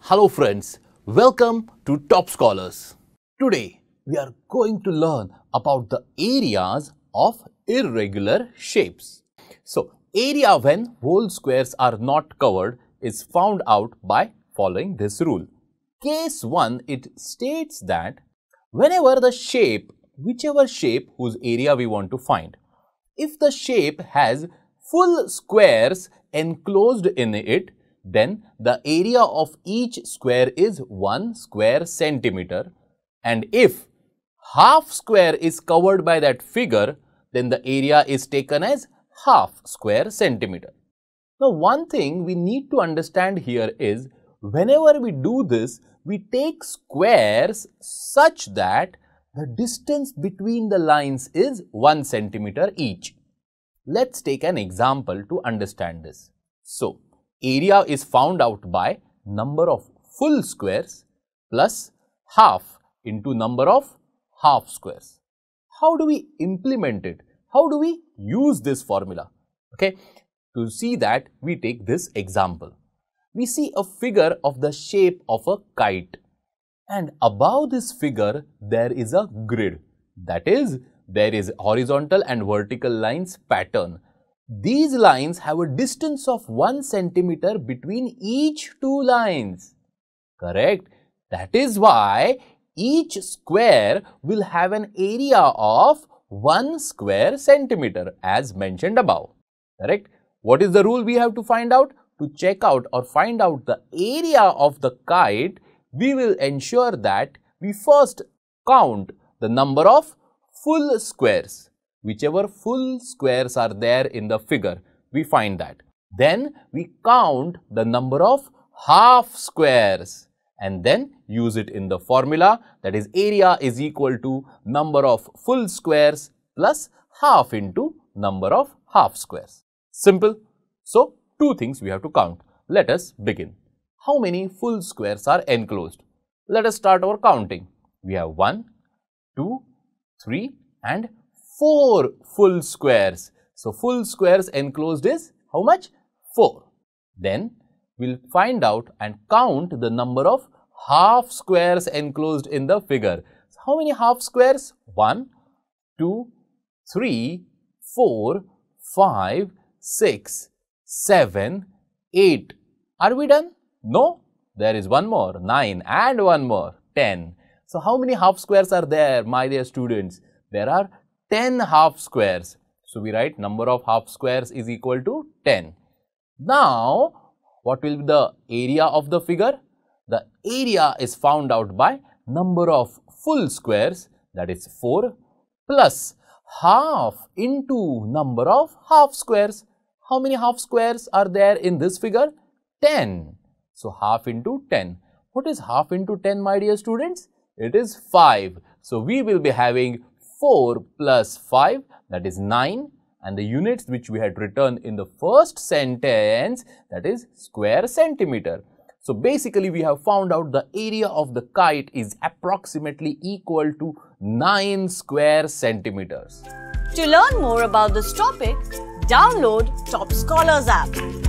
Hello friends, welcome to Toppscholars. Today we are going to learn about the areas of irregular shapes. So area when whole squares are not covered is found out by following this rule. Case 1, it states that whenever the shape, whichever shape whose area we want to find, if the shape has full squares enclosed in it, then the area of each square is 1 square centimeter, and if half square is covered by that figure, then the area is taken as half square centimeter. Now one thing we need to understand here is whenever we do this, we take squares such that the distance between the lines is 1 centimeter each. Let's take an example to understand this. So area is found out by number of full squares plus half into number of half squares. How do we implement it? How do we use this formula? Okay, to see that we take this example. We see a figure of the shape of a kite, and above this figure there is a grid. That is, there is horizontal and vertical lines pattern. These lines have a distance of 1 centimeter between each two lines. Correct? That is why each square will have an area of 1 square centimeter as mentioned above. Correct? What is the rule we have to find out? To check out or find out the area of the kite, we will ensure that we first count the number of full squares. Whichever full squares are there in the figure, we find that. Then we count the number of half squares and then use it in the formula, that is area is equal to number of full squares plus half into number of half squares. Simple. So two things we have to count. Let us begin. How many full squares are enclosed? Let us start our counting. We have 1, 2, 3 and 4 full squares. So full squares enclosed is how much? 4. Then we'll find out and count the number of half squares enclosed in the figure. So how many half squares? 1, 2, 3, 4, 5, 6, 7, 8. Are we done? No. There is one more, 9, and one more, 10. So how many half squares are there, my dear students? There are 10 half squares. So we write number of half squares is equal to 10. Now, what will be the area of the figure? The area is found out by number of full squares, that is 4, plus half into number of half squares. How many half squares are there in this figure? 10. So half into 10. What is half into 10, my dear students? It is 5. So we will be having 4 plus 5, that is 9, and the units which we had written in the first sentence, that is square centimeter. So basically we have found out the area of the kite is approximately equal to 9 square centimeters. To learn more about this topic, download Toppscholars app.